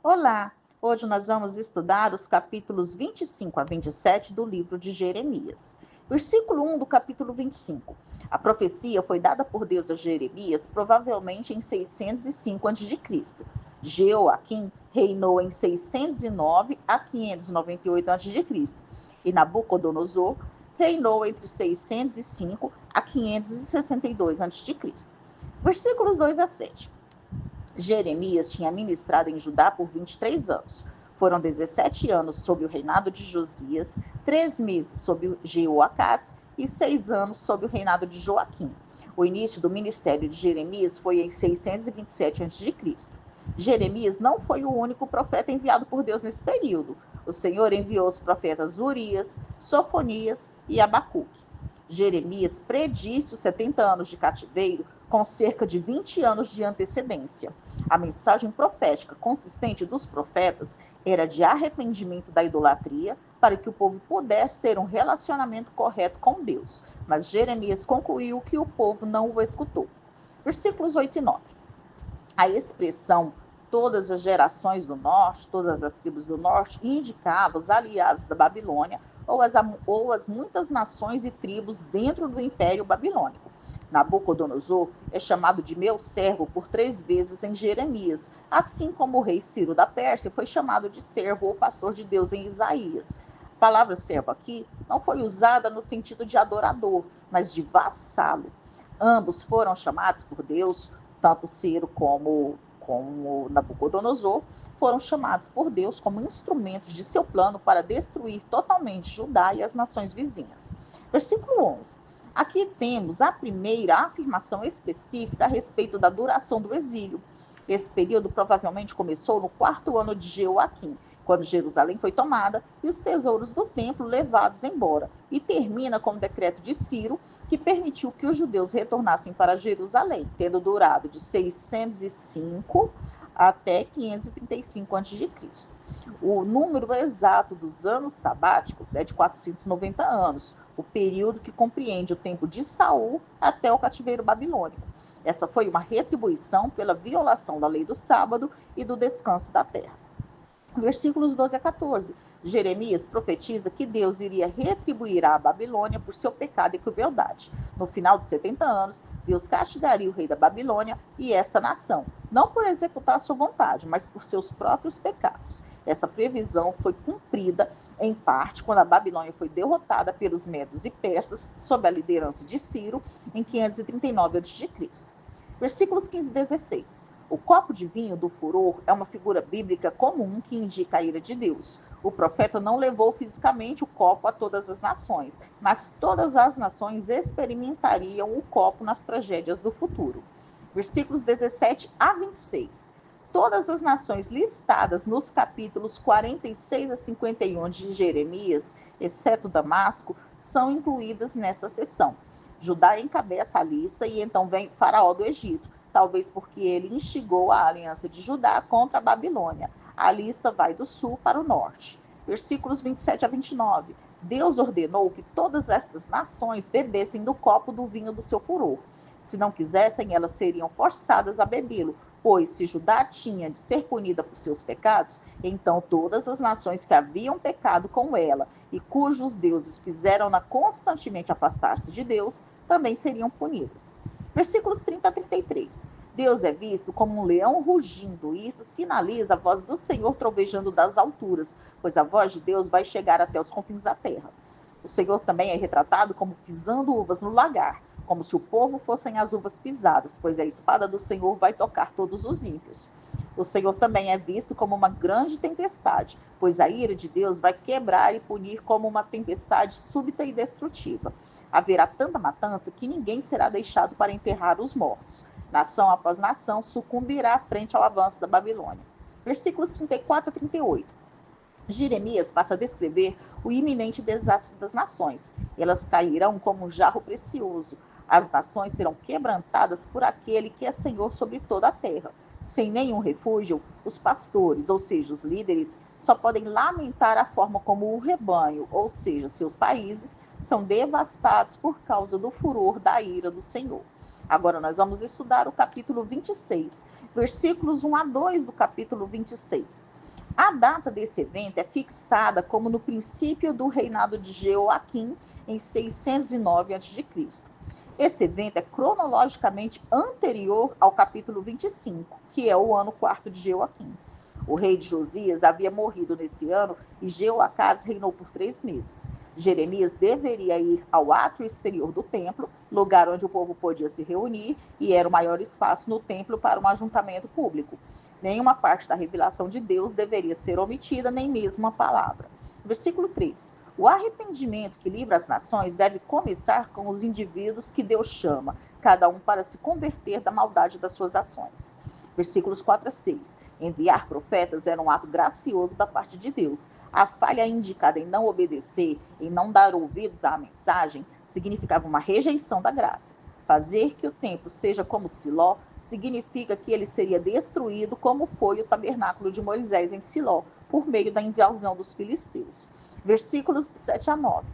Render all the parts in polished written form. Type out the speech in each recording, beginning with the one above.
Olá! Hoje nós vamos estudar os capítulos 25 a 27 do livro de Jeremias. Versículo 1 do capítulo 25. A profecia foi dada por Deus a Jeremias provavelmente em 605 a.C. Jeoaquim reinou em 609 a 598 a.C. e Nabucodonosor reinou entre 605 a 562 a.C. Versículos 2 a 7. Jeremias tinha ministrado em Judá por 23 anos. Foram 17 anos sob o reinado de Josias, 3 meses sob o Jeoacás e 6 anos sob o reinado de Joaquim. O início do ministério de Jeremias foi em 627 a.C. Jeremias não foi o único profeta enviado por Deus nesse período. O Senhor enviou os profetas Urias, Sofonias e Abacuque. Jeremias predisse os 70 anos de cativeiro com cerca de 20 anos de antecedência. A mensagem profética consistente dos profetas era de arrependimento da idolatria para que o povo pudesse ter um relacionamento correto com Deus. Mas Jeremias concluiu que o povo não o escutou. Versículos 8 e 9. A expressão todas as gerações do norte, todas as tribos do norte, indicava os aliados da Babilônia ou as muitas nações e tribos dentro do Império Babilônico. Nabucodonosor é chamado de meu servo por 3 vezes em Jeremias, assim como o rei Ciro da Pérsia foi chamado de servo ou pastor de Deus em Isaías. A palavra servo aqui não foi usada no sentido de adorador, mas de vassalo. Ambos foram chamados por Deus, tanto Ciro como Nabucodonosor, foram chamados por Deus como instrumentos de seu plano para destruir totalmente Judá e as nações vizinhas. Versículo 11. Aqui temos a primeira afirmação específica a respeito da duração do exílio. Esse período provavelmente começou no 4º ano de Jeoaquim, quando Jerusalém foi tomada e os tesouros do templo levados embora, e termina com o decreto de Ciro, que permitiu que os judeus retornassem para Jerusalém, tendo durado de 605 até 535 a.C. O número exato dos anos sabáticos é de 490 anos, o período que compreende o tempo de Saul até o cativeiro babilônico. Essa foi uma retribuição pela violação da lei do sábado e do descanso da terra. Versículos 12 a 14. Jeremias profetiza que Deus iria retribuir a Babilônia por seu pecado e crueldade. No final de 70 anos, Deus castigaria o rei da Babilônia e esta nação, não por executar sua vontade, mas por seus próprios pecados. Essa previsão foi cumprida, em parte, quando a Babilônia foi derrotada pelos medos e persas, sob a liderança de Ciro, em 539 a.C. Versículos 15 e 16. O copo de vinho do furor é uma figura bíblica comum que indica a ira de Deus. O profeta não levou fisicamente o copo a todas as nações, mas todas as nações experimentariam o copo nas tragédias do futuro. Versículos 17 a 26. Todas as nações listadas nos capítulos 46 a 51 de Jeremias, exceto Damasco, são incluídas nesta seção. Judá encabeça a lista e então vem Faraó do Egito, talvez porque ele instigou a aliança de Judá contra a Babilônia. A lista vai do sul para o norte. Versículos 27 a 29. Deus ordenou que todas estas nações bebessem do copo do vinho do seu furor. Se não quisessem, elas seriam forçadas a bebê-lo, pois se Judá tinha de ser punida por seus pecados, então todas as nações que haviam pecado com ela e cujos deuses fizeram-na constantemente afastar-se de Deus, também seriam punidas. Versículos 30 a 33. Deus é visto como um leão rugindo, e isso sinaliza a voz do Senhor trovejando das alturas, pois a voz de Deus vai chegar até os confins da terra. O Senhor também é retratado como pisando uvas no lagar, como se o povo fossem as uvas pisadas, pois a espada do Senhor vai tocar todos os ímpios. O Senhor também é visto como uma grande tempestade, pois a ira de Deus vai quebrar e punir como uma tempestade súbita e destrutiva. Haverá tanta matança que ninguém será deixado para enterrar os mortos. Nação após nação sucumbirá frente ao avanço da Babilônia. Versículos 34 a 38. Jeremias passa a descrever o iminente desastre das nações. Elas cairão como um jarro precioso. As nações serão quebrantadas por aquele que é Senhor sobre toda a terra. Sem nenhum refúgio, os pastores, ou seja, os líderes, só podem lamentar a forma como o rebanho, ou seja, seus países, são devastados por causa do furor da ira do Senhor. Agora nós vamos estudar o capítulo 26, versículos 1 a 2 do capítulo 26. A data desse evento é fixada como no princípio do reinado de Jeoaquim, em 609 a.C. Esse evento é cronologicamente anterior ao capítulo 25, que é o ano quarto de Jeoaquim. O rei de Josias havia morrido nesse ano e Jeoacás reinou por 3 meses. Jeremias deveria ir ao átrio exterior do templo, lugar onde o povo podia se reunir, e era o maior espaço no templo para um ajuntamento público. Nenhuma parte da revelação de Deus deveria ser omitida, nem mesmo uma palavra. Versículo 3. O arrependimento que livra as nações deve começar com os indivíduos que Deus chama, cada um para se converter da maldade das suas ações. Versículos 4 a 6. Enviar profetas era um ato gracioso da parte de Deus. A falha indicada em não obedecer, em não dar ouvidos à mensagem, significava uma rejeição da graça. Fazer que o templo seja como Siló significa que ele seria destruído, como foi o tabernáculo de Moisés em Siló, por meio da invasão dos filisteus. Versículos 7 a 9.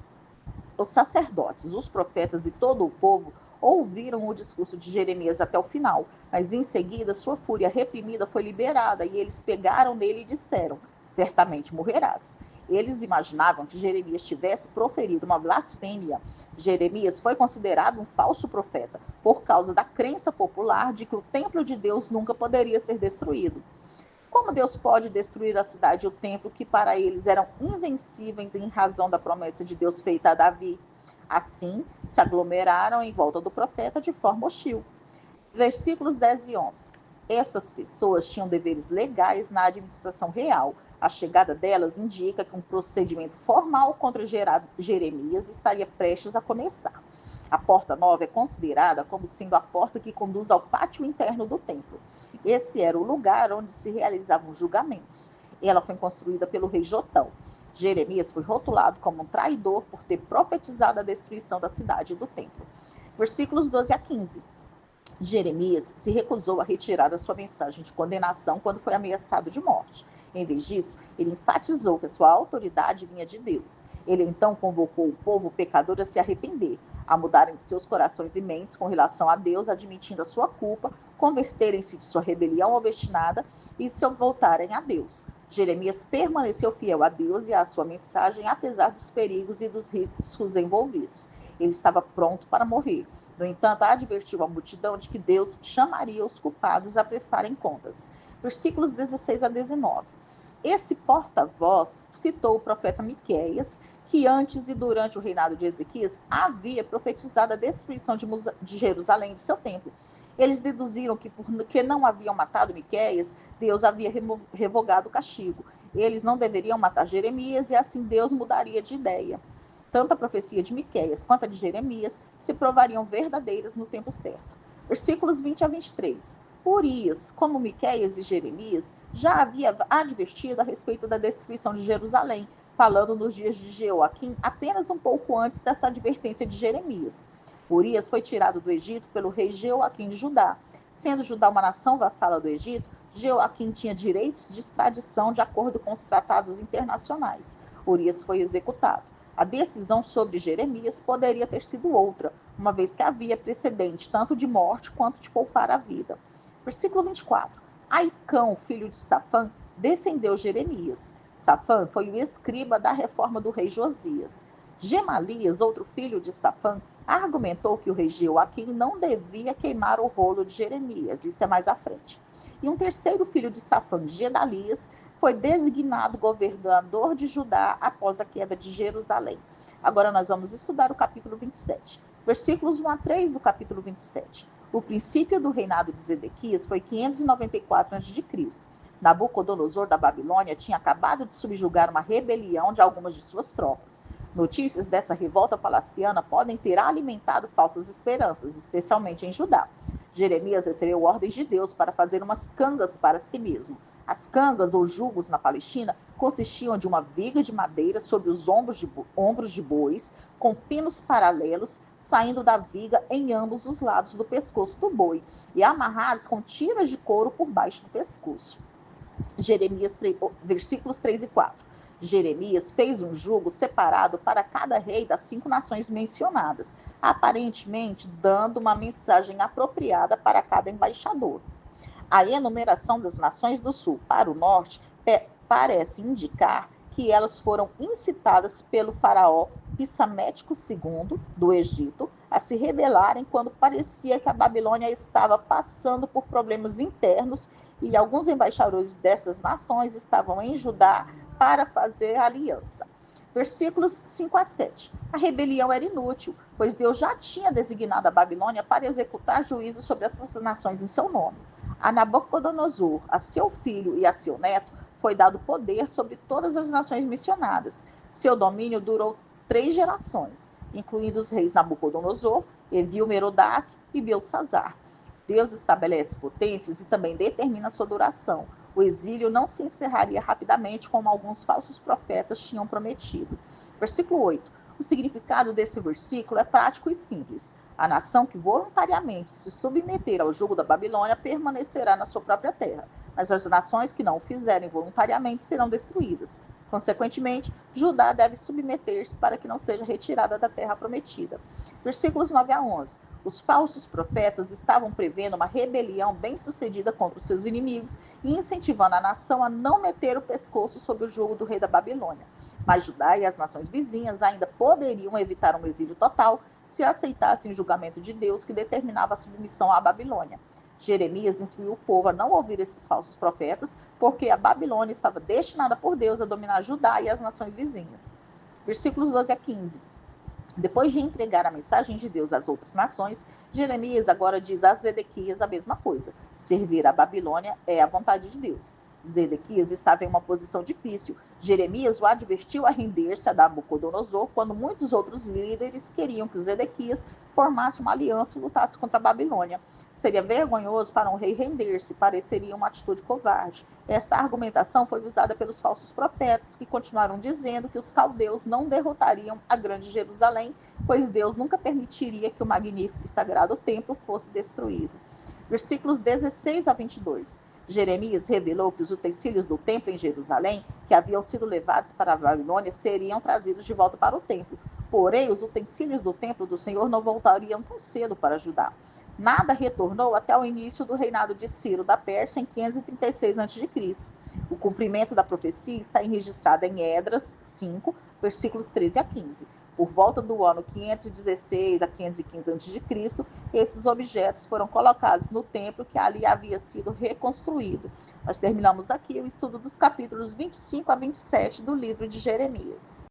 Os sacerdotes, os profetas e todo o povo ouviram o discurso de Jeremias até o final, mas em seguida sua fúria reprimida foi liberada e eles pegaram nele e disseram: certamente morrerás. Eles imaginavam que Jeremias tivesse proferido uma blasfêmia. Jeremias foi considerado um falso profeta por causa da crença popular de que o templo de Deus nunca poderia ser destruído. Como Deus pode destruir a cidade e o templo que para eles eram invencíveis em razão da promessa de Deus feita a Davi? Assim, se aglomeraram em volta do profeta de forma hostil. Versículos 10 e 11. Essas pessoas tinham deveres legais na administração real. A chegada delas indica que um procedimento formal contra Jeremias estaria prestes a começar. A porta nova é considerada como sendo a porta que conduz ao pátio interno do templo. Esse era o lugar onde se realizavam julgamentos. Ela foi construída pelo rei Jotão. Jeremias foi rotulado como um traidor por ter profetizado a destruição da cidade e do templo. Versículos 12 a 15. Jeremias se recusou a retirar a sua mensagem de condenação quando foi ameaçado de morte. Em vez disso, ele enfatizou que a sua autoridade vinha de Deus. Ele então convocou o povo pecador a se arrepender, a mudarem de seus corações e mentes com relação a Deus, admitindo a sua culpa, converterem-se de sua rebelião obstinada e se voltarem a Deus. Jeremias permaneceu fiel a Deus e à sua mensagem, apesar dos perigos e dos riscos envolvidos. Ele estava pronto para morrer. No entanto, advertiu a multidão de que Deus chamaria os culpados a prestarem contas. Versículos 16 a 19. Esse porta-voz citou o profeta Miqueias, que antes e durante o reinado de Ezequias havia profetizado a destruição de Jerusalém e de seu templo. Eles deduziram que, porque não haviam matado Miqueias, Deus havia revogado o castigo. Eles não deveriam matar Jeremias e assim Deus mudaria de ideia. Tanto a profecia de Miqueias quanto a de Jeremias se provariam verdadeiras no tempo certo. Versículos 20 a 23. Urias, como Miqueias e Jeremias, já havia advertido a respeito da destruição de Jerusalém, falando nos dias de Jeoaquim, apenas um pouco antes dessa advertência de Jeremias. Urias foi tirado do Egito pelo rei Jeoaquim de Judá. Sendo Judá uma nação vassala do Egito, Jeoaquim tinha direitos de extradição de acordo com os tratados internacionais. Urias foi executado. A decisão sobre Jeremias poderia ter sido outra, uma vez que havia precedente tanto de morte quanto de poupar a vida. Versículo 24. Aicão, filho de Safã, defendeu Jeremias. Safã foi o escriba da reforma do rei Josias. Gemalias, outro filho de Safã, argumentou que o rei Jeoaquim não devia queimar o rolo de Jeremias. Isso é mais à frente. E um terceiro filho de Safã, Gedalias, foi designado governador de Judá após a queda de Jerusalém. Agora nós vamos estudar o capítulo 27. Versículos 1 a 3 do capítulo 27. O princípio do reinado de Zedequias foi 594 a.C. Nabucodonosor da Babilônia tinha acabado de subjugar uma rebelião de algumas de suas tropas. Notícias dessa revolta palaciana podem ter alimentado falsas esperanças, especialmente em Judá. Jeremias recebeu ordens de Deus para fazer umas cangas para si mesmo. As cangas ou jugos na Palestina consistiam de uma viga de madeira sobre os ombros de bois, com pinos paralelos saindo da viga em ambos os lados do pescoço do boi e amarrados com tiras de couro por baixo do pescoço. Versículos 3 e 4. Jeremias fez um jugo separado para cada rei das 5 nações mencionadas, aparentemente dando uma mensagem apropriada para cada embaixador. A enumeração das nações do sul para o norte parece indicar que elas foram incitadas pelo faraó Pissamético II, do Egito, a se rebelarem quando parecia que a Babilônia estava passando por problemas internos e alguns embaixadores dessas nações estavam em Judá para fazer aliança. Versículos 5 a 7. A rebelião era inútil, pois Deus já tinha designado a Babilônia para executar juízo sobre essas nações em seu nome. A Nabucodonosor, a seu filho e a seu neto, foi dado poder sobre todas as nações mencionadas. Seu domínio durou 3 gerações, incluindo os reis Nabucodonosor, Evil-Merodach e Belsazar. Deus estabelece potências e também determina sua duração. O exílio não se encerraria rapidamente, como alguns falsos profetas tinham prometido. Versículo 8. O significado desse versículo é prático e simples. A nação que voluntariamente se submeter ao jugo da Babilônia permanecerá na sua própria terra, mas as nações que não o fizerem voluntariamente serão destruídas. Consequentemente, Judá deve submeter-se para que não seja retirada da terra prometida. Versículos 9 a 11. Os falsos profetas estavam prevendo uma rebelião bem-sucedida contra os seus inimigos e incentivando a nação a não meter o pescoço sob o jugo do rei da Babilônia. Mas Judá e as nações vizinhas ainda poderiam evitar um exílio total se aceitassem o julgamento de Deus que determinava a submissão à Babilônia. Jeremias instruiu o povo a não ouvir esses falsos profetas, porque a Babilônia estava destinada por Deus a dominar Judá e as nações vizinhas. Versículos 12 a 15. Depois de entregar a mensagem de Deus às outras nações, Jeremias agora diz a Zedequias a mesma coisa. Servir a Babilônia é a vontade de Deus. Zedequias estava em uma posição difícil. Jeremias o advertiu a render-se a Nabucodonosor quando muitos outros líderes queriam que Zedequias formasse uma aliança e lutasse contra a Babilônia. Seria vergonhoso para um rei render-se, pareceria uma atitude covarde. Esta argumentação foi usada pelos falsos profetas, que continuaram dizendo que os caldeus não derrotariam a grande Jerusalém, pois Deus nunca permitiria que o magnífico e sagrado templo fosse destruído. Versículos 16 a 22. Jeremias revelou que os utensílios do templo em Jerusalém, que haviam sido levados para a Babilônia, seriam trazidos de volta para o templo. Porém, os utensílios do templo do Senhor não voltariam tão cedo para Judá. Nada retornou até o início do reinado de Ciro da Pérsia em 536 a.C. O cumprimento da profecia está registrado em Esdras 5, versículos 13 a 15. Por volta do ano 516 a 515 a.C., esses objetos foram colocados no templo que ali havia sido reconstruído. Nós terminamos aqui o estudo dos capítulos 25 a 27 do livro de Jeremias.